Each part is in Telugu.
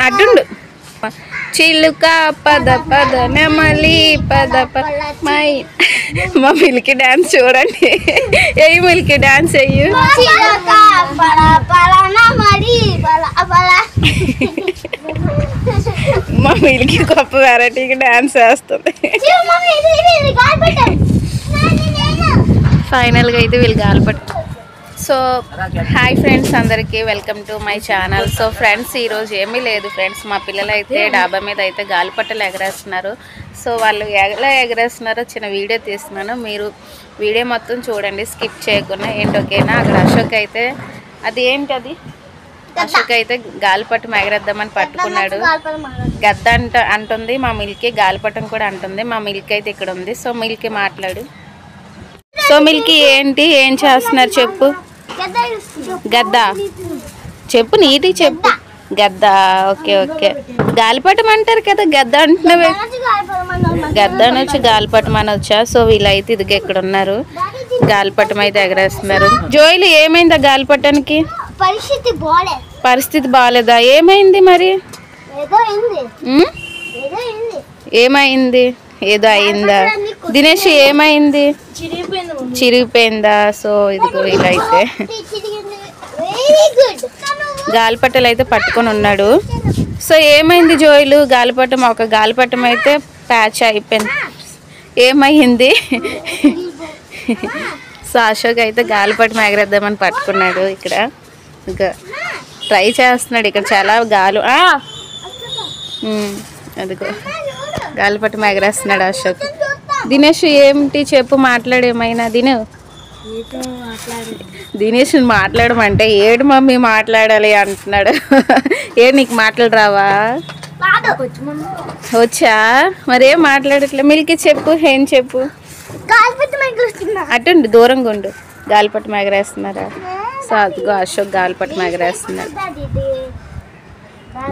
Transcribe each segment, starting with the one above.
అటుండు చిలుక పద పద నెమలి పద మై మా మిల్కీ డాన్స్ చూడండి. ఎయ్యి మిల్కీ డాన్స్ ఎయ్యు. మా మిల్కీ గొప్ప వెరైటీకి డాన్స్ వేస్తుంది. ఫైనల్గా అయితే వీళ్ళు గాలిపట్టు. సో హాయ్ ఫ్రెండ్స్, అందరికీ welcome to my channel. So friends, ఈరోజు ఏమీ లేదు ఫ్రెండ్స్. మా పిల్లలు అయితే డాబా మీద అయితే గాలిపట్టలు ఎగరేస్తున్నారు. సో వాళ్ళు ఎలా ఎగరేస్తున్నారో చిన్న వీడియో తీస్తున్నాను. మీరు వీడియో మొత్తం చూడండి, స్కిప్ చేయకుండా. ఏంటోకేనా అక్కడ అశోక్ అయితే అది ఏంటి అశోక్ అయితే గాలిపట్టం ఎగరేద్దామని పట్టుకున్నాడు. గద్ద అంటుంది మా మిల్కీ, గాలిపట్టం కూడా అంటుంది. మా మిల్కీ అయితే ఇక్కడ ఉంది. సో మిల్కీ మాట్లాడు. సో మిల్కీ ఏంటి, ఏం చేస్తున్నారు చెప్పు. గద్ద చెప్పు, నీటికి చెప్పు. గద్ద, ఓకే ఓకే. గాలిపటం అంటారు కదా, గద్ద అంటున్నావే. గద్ద అనొచ్చు, గాలిపటం అనొచ్చా. సో వీళ్ళైతే ఇదిగా ఇక్కడ ఉన్నారు, గాలిపటం అయితే ఎగరేస్తున్నారు. జోయిలు ఏమైంది ఆ గాలిపటానికి? పరిస్థితి బాగాలేదా? ఏమైంది మరి? ఏమైంది? ఏదో అయిందా? దినేష్ ఏమైంది? చిరిగిపోయిందా? సో ఇదిగో వీళ్ళైతే గాలిపట్టలు అయితే పట్టుకొని ఉన్నాడు. సో ఏమైంది జోయిలు? గాలిపట్టం, ఒక గాలిపట్టం అయితే ప్యాచ్ అయిపోయింది. ఏమైంది? సో అశోక్ అయితే గాలిపట్టం ఎగరేద్దామని పట్టుకున్నాడు. ఇక్కడ ఇంకా ట్రై చేస్తున్నాడు. ఇక్కడ చాలా గాలు, అదిగో గాలిపట్టం ఎగరేస్తున్నాడు అశోక్. దినేష్ ఏంటి చెప్పు, మాట్లాడేమైనా. దినేష్ మాట్లాడమంటే ఏడు మమ్మీ మాట్లాడాలి అంటున్నాడు. నీకు మాటలు రావా? వచ్చా? మరేం మాట్లాడట్లే. మిల్కీ చెప్పు, ఏం చెప్పు. అటుండి, దూరంగా ఉండు. గాలిపట్టం ఎగరేస్తున్నారా? సో అదిగో అశోక్ గాలిపట్టం ఎగరేస్తున్నాడు.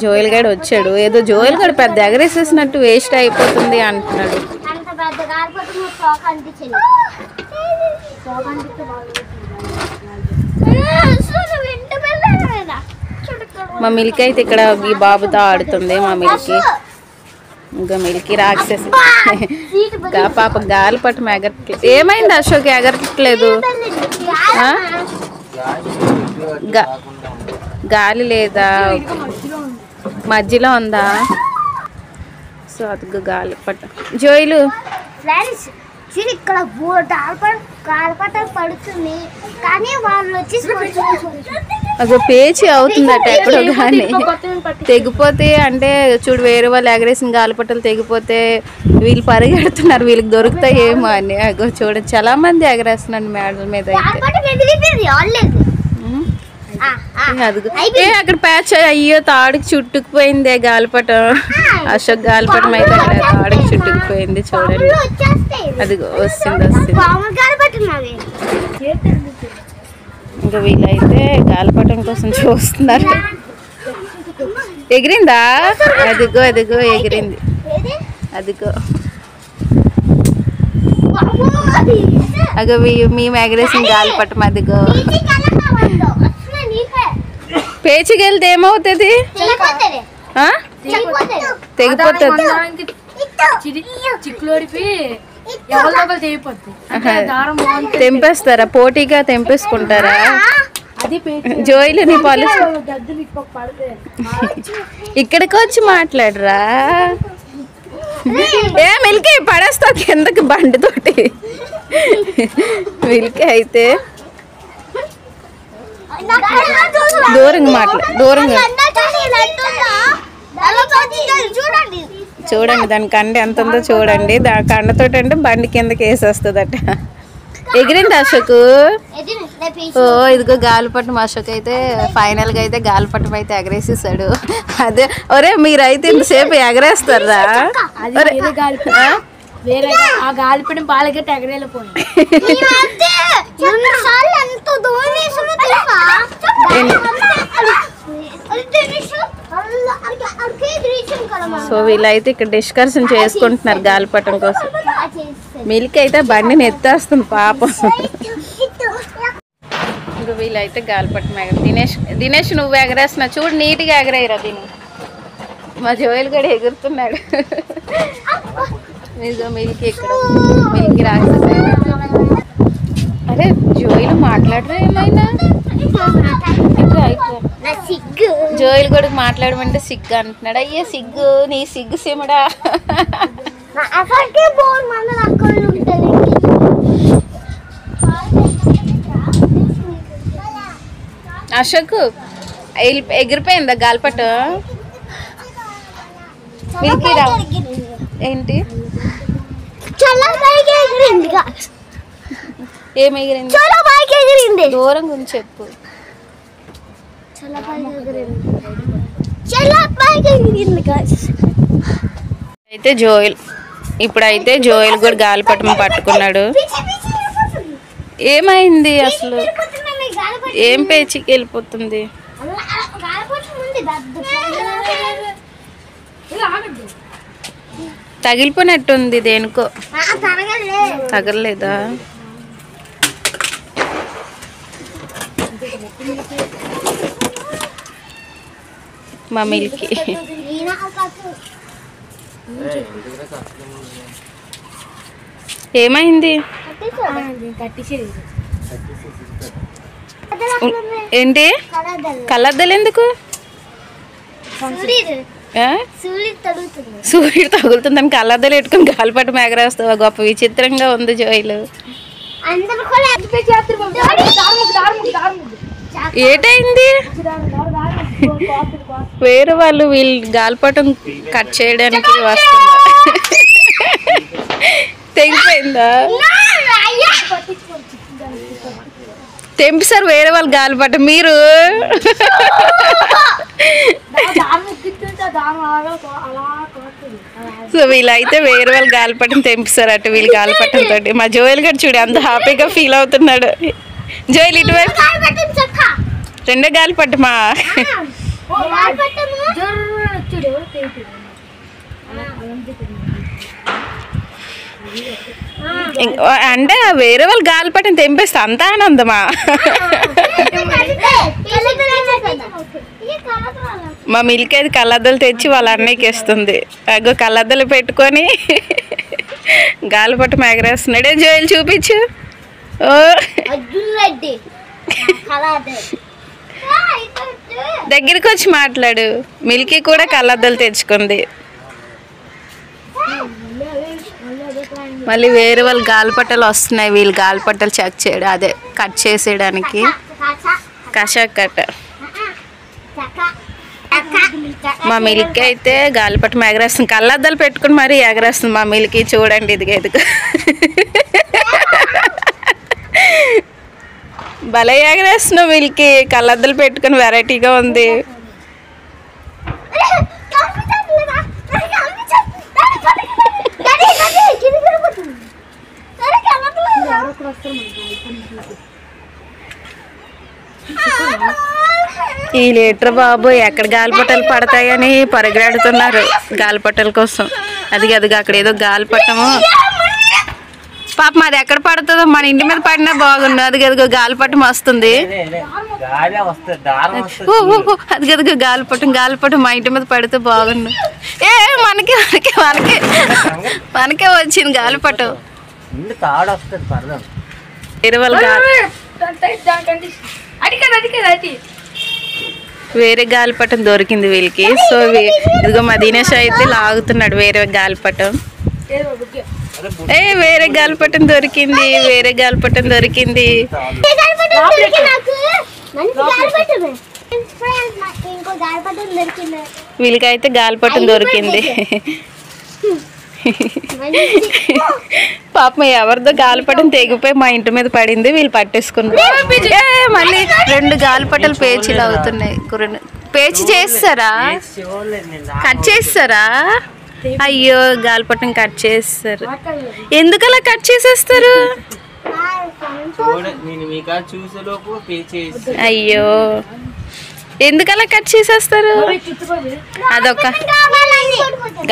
జోయల్ గడు వచ్చాడు. ఏదో జోయల్ గడు పెద్ద ఎగరేసేసినట్టు వేస్ట్ అయిపోతుంది అంటున్నాడు. మా మిల్కీ అయితే ఇక్కడ ఈ బాబుతో ఆడుతుంది. మా మిల్కీ ఇంకా మిల్కీ రాక్షసి. పాప గాలిపట్టం ఎగరట్లేదు. ఏమైంది అశోక్, ఎగరట్లేదు? గాలి లేదా? మధ్యలో ఉందా? సో అదిగో గాలిపట్టం. జోయిలు ఇక్కడ పడుతుంది కానీ వాళ్ళు వచ్చి అగో పేచి అవుతుందట ఎక్కడో. కానీ తెగిపోతే అంటే చూడు, వేరే వాళ్ళు ఎగరేసిన గాలిపట్టలు తెగిపోతే వీళ్ళు పరిగెడుతున్నారు, వీళ్ళకి దొరుకుతాయి ఏమో అని. అగో చూడండి, చాలా మంది ఎగరేస్తున్నారు మేడల మీద అయితే. అదిగో అక్కడ ప్యాచ్. అయ్యో, తాడుకి చుట్టుకుపోయింది గాలిపటం. అశోక్ గాలిపటం అయితే అక్కడ తాడుకి చుట్టుకుపోయింది. చూడండి, అదిగో వస్తుంది. ఇంకా వీళ్ళైతే గాలిపటం కోసం చూస్తున్నారు. ఎగిరిందా? అదిగో అదిగో ఎగిరింది. అదిగో అగో మేము ఎగరేసిన గాలిపటం. అదిగో పేచికి వెళ్తే ఏమవుతుంది? తెగిపోతుంది. తెంపేస్తారా? పోటీగా తెంపేసుకుంటారా? జోయిలు నీ పాలిస్ ఇక్కడికి వచ్చి మాట్లాడరా? ఏ మిల్కీ, పడేస్తావు కిందకి బండితోటి. మిల్కీ అయితే దూరంగా మాట్లాడు, దూరంగా చూడండి. దాని కండ ఎంత ఉందో చూడండి. దాని కండతోటి అంటే బండి కిందకి వేసేస్తుందట. ఎగిరింది అశోక్. ఓ ఇదిగో గాలిపట్టం. అశోక్ అయితే ఫైనల్గా అయితే గాలిపట్టం అయితే ఎగరేసేసాడు. అదే ఒరే, మీరైతే ఇంతసేపు ఎగరేస్తారా? గాలిపటం పాలకెట్టి ఎగరేళ్ళిపోయింది. సో వీళ్ళైతే ఇక్కడ డిస్కషన్ చేసుకుంటున్నారు గాలిపటం కోసం. మిల్కీ అయితే బండిని ఎత్తేస్తుంది పాపం. ఇంకా వీళ్ళైతే గాలిపటం ఎగర. దినేష్ నువ్వు ఎగరేస్తున్నా చూడు, నీట్గా ఎగరేయరా. దీన్ని మా జోయల్ గడు ఎగురుతున్నాడు. మిల్కీ ఇక్కడ మిల్కీ రాక్షస. అరే జోయిల్ మాట్లాడరా ఏమైనా? జోయిల్ కూడా మాట్లాడమంటే సిగ్గు అంటున్నాడు. అయ్యే సిగ్గు, నీ సిగ్గు సిమడా. అశోక్ ఎగిరిపోయిందా గాలిపట? మిల్కీ రా. ఏంటి ఏమి ఎగిరింది? దూరం గురించి చెప్పు. అయితే జోయల్ ఇప్పుడైతే జోయల్ కూడా గాలిపటం పట్టుకున్నాడు. ఏమైంది అసలు? ఏం పేచికి వెళ్ళిపోతుంది? తగిలిపోయినట్టుంది దేనికో. తగలలేదా? మా మిల్కీ ఏమైంది? ఏంటి కళ్ళద్దాలు ఎందుకు? సూర్యుడు తగులుతుందని కళ్ళద్దాలు పెట్టుకుని గాలిపటం ఎగరేస్తావా? గొప్ప విచిత్రంగా ఉంది జోయిలు. ఏటైంది? వేరే వాళ్ళు వీళ్ళు గాలిపటం కట్ చేయడానికి వస్తున్నారు. తెగిపోయిందా? తెంపిసారు వేరే వాళ్ళు గాలిపటం. మీరు సో వీళ్ళైతే వేరే వాళ్ళు గాలిపటం తెంపిస్తారు అటు వీళ్ళు గాలిపటం తోటి. మా జోయల్ గడు చూడు అంత హ్యాపీగా ఫీల్ అవుతున్నాడు. జోయల్ ఇటువైపు రెండో గాలిపటమా? అంటే వేరే వాళ్ళు గాలిపటం తెంపేస్తే అంత ఆనందమా? మా మిల్కీ అది కళ్ళద్దలు తెచ్చి వాళ్ళ అన్నయ్యకి ఇస్తుంది. అగో కళ్ళద్దలు పెట్టుకొని గాలిపటం ఎగరేస్తున్నాడే. జోయల్ చూపించు. ఓ దగ్గరికి వచ్చి మాట్లాడు. మిల్కీ కూడా కళ్ళద్దలు తెచ్చుకుంది. మళ్ళీ వేరే వాళ్ళు గాలిపట్టలు వస్తున్నాయి. వీళ్ళు గాలిపట్టలు చెక్ చేయడం అదే కట్ చేసేయడానికి కషాకట్ట. మా మిల్కీ అయితే గాలిపట్టం ఎగరేస్తుంది. కళ్ళద్దాలు పెట్టుకుని మరీ ఎగరేస్తుంది మా మిల్కీ. చూడండి ఇది ఎదుగు భలే ఎగరేస్తున్నావు మిల్కీ. కళ్ళద్దాలు పెట్టుకుని వెరైటీగా ఉంది. ఈ లీటర్ బాబు ఎక్కడ గాలిపటాలు పడతాయని పరిగెడుతున్నారు గాలిపటాల కోసం. అది అక్కడ ఏదో గాలిపటము. పాప మాది ఎక్కడ పడుతుందో మన ఇంటి మీద పడినా బాగుండు. అది గదిగో గాలిపటం వస్తుంది. అది గదిగో గాలిపటం మా ఇంటి మీద పడితే బాగుండు. ఏ మనకే వచ్చింది గాలిపటం. వేరే గాలిపటం దొరికింది వీళ్ళకి. సో ఇదిగో మా దినేష్ అయితే లాగుతున్నాడు వేరే గాలిపటం. వేరే గాలిపటం దొరికింది. వీళ్ళకైతే గాలిపటం దొరికింది. పాపం ఎవరిదో గాలిపటం తెగిపోయి మా ఇంటి మీద పడింది. వీళ్ళు పట్టేసుకున్నారు. మళ్ళీ 2 గాలిపటలు పేచీలు అవుతున్నాయి. పేచి చేస్తారా? కట్ చేస్తారా? అయ్యో గాలిపటం కట్ చేస్తారు. ఎందుకలా కట్ చేసేస్తారు? అయ్యో ఎందుకలా కట్ చేసేస్తారు? అదొక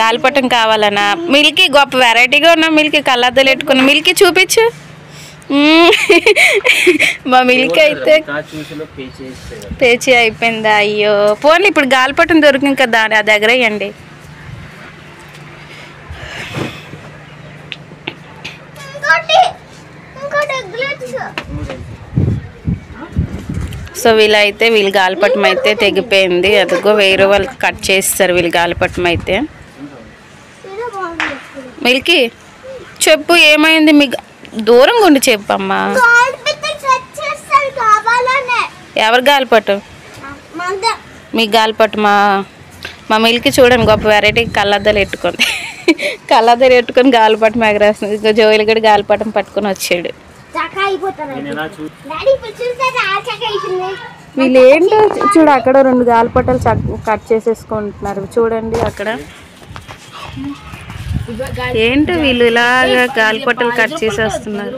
గాలిపటం కావాలనా? మిల్కీ గొప్ప వెరైటీగా ఉన్నా. మిల్కీ కళ్ళద్దాలు పెట్టుకున్నా. మిల్కీ చూపించు. మా మిల్కీ అయితే పేచి అయిపోయిందా? అయ్యో పోనీ ఇప్పుడు గాలిపటం దొరికింది కదా అది ఎగరేయండి. సో వీళ్ళు గాలిపటం అయితే తెగిపోయింది. అదిగో వేరే వాళ్ళు కట్ చేస్తారు వీళ్ళు గాలిపటం అయితే. మిల్కీ చెప్పు ఏమైంది? మీ దూరంగా ఉండి చెప్పమ్మా. ఎవరు గాలిపటం? మీ గాలిపటమా? మా మిల్కీ చూడండి గొప్ప వెరైటీ కళ్ళద్దాలు పెట్టుకొని గాలిపటం ఎగరేస్తుంది. ఇంకా జోయిలు కూడా గాలిపటం పట్టుకొని వచ్చాడు. వీళ్ళు ఏంటో చూడు, అక్కడ 2 గాలిపటాలు కట్ చేసేసుకుంటున్నారు చూడండి. అక్కడ ఏంటో వీళ్ళు ఇలాగా గాలిపటాలు కట్ చేసేస్తున్నారు.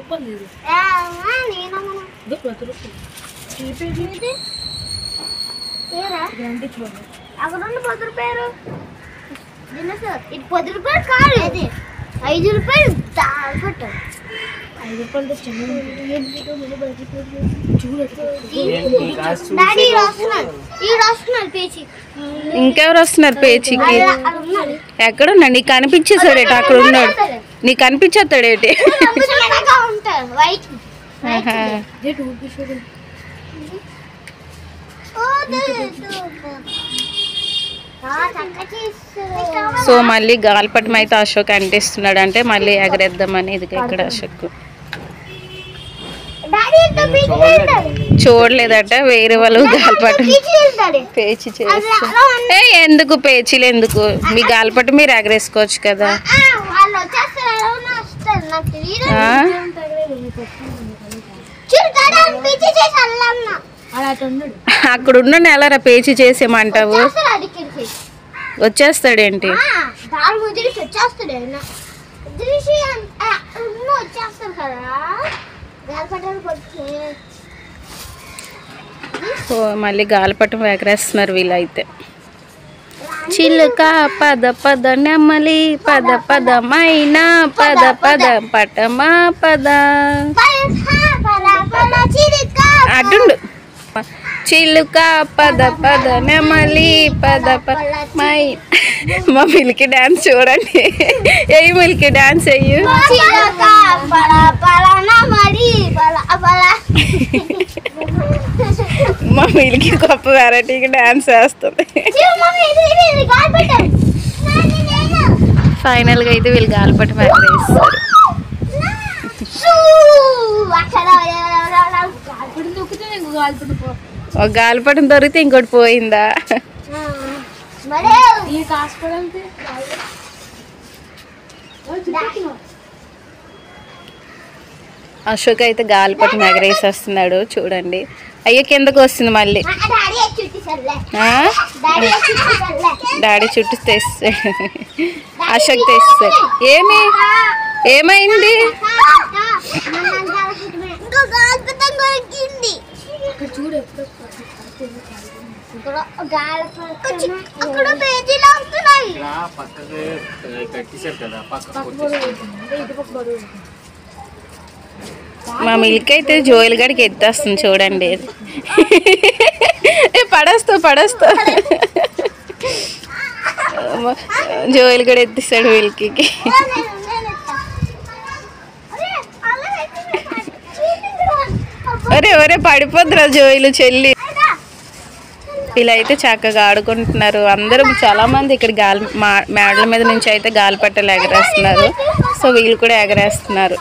ఇంకెవరు వస్తున్నారు పేచీకి? ఎక్కడున్నా? నీకు కనిపించేసాడేటి? అక్కడ ఉన్నాడు. నీకు కనిపించేస్తాడేటి? సో మళ్ళీ గాలిపటం అయితే అశోక్ అంటిస్తున్నాడు. అంటే మళ్ళీ ఎగరేద్దామని. ఇది ఇక్కడ అశోక్ చూడలేదట వేరే వాళ్ళు గాలిపటం పేచి చేస్తే. ఎందుకు పేచీలు ఎందుకు? మీ గాలిపటం మీరు ఎగరేసుకోవచ్చు కదా. అక్కడ ఉన్న ఎలారా పేచి చేసేమంటావు? వచ్చేస్తాడేంటి? మళ్ళీ గాలిపటం ఎగరేస్తున్నారు వీళ్ళైతే. చిలుక పద పద నెమలి పద పద మైనా పద పద పటమా పద అటుండు. చిలుక పద పద నెమలి పద పద మై. మా మిల్కీ డాన్స్ చూడండి. ఏ మిల్కీ డాన్స్ అయ్యు. మా మిల్కీ గొప్ప వెరైటీకి డాన్స్ వేస్తుంది. ఫైనల్గా అయితే వీళ్ళు గాలిపటం ఎగరేస్తారు. ఒక గాలిపటం దొరికితే ఇంకోటి పోయిందా? అశోక్ అయితే గాలిపటం ఎగరేసేస్తున్నాడు చూడండి. అయ్యో కిందకు వస్తుంది మళ్ళీ. డాడీ చుట్టూ తెస్తాడు. అశోక్ తెస్తాడు. ఏమైంది? మా మిల్క్ అయితే జోయిల్ గడికి ఎత్తేస్తుంది చూడండి. పడేస్తా జోయిల్ గడ ఎత్తిస్తాడు మిల్కీకి. ఒరే పడిపోద్దురా జోయిలు చెల్లి. వీళ్ళైతే చక్కగా ఆడుకుంటున్నారు. అందరూ చాలా మంది ఇక్కడ మేడల మీద నుంచి అయితే గాలిపటాలు ఎగరేస్తున్నారు. సో వీళ్ళు కూడా ఎగరేస్తున్నారు.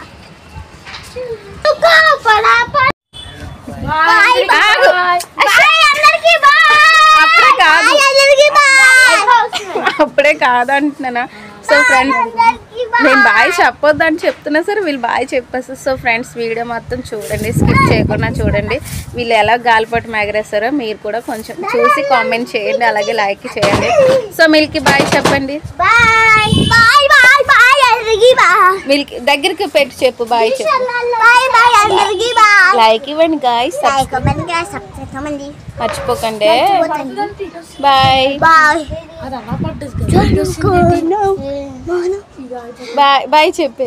అప్పుడే కాదంటున్నానా? సో ఫ్రెండ్స్ నేను బాయ్ చెప్పొద్దని చెప్తున్నా సరే వీళ్ళు బాయ్ చెప్పేస్తారు. సో ఫ్రెండ్స్ వీడియో మొత్తం చూడండి, స్కిప్ చేయకుండా చూడండి. వీళ్ళు ఎలా గాలిపటం ఎగరేస్తారో మీరు కూడా కొంచెం చూసి కామెంట్ చేయండి, అలాగే లైక్ చేయండి. సో మిల్కీ బాయ్ చెప్పండి. మిల్కీ దగ్గరికి పెట్టి చెప్పు బాయ్ చెప్పు. లైక్ ఇవ్వండి గాయ్స్, మర్చిపోకండి. బాయ్ బాయ్ చెప్పే.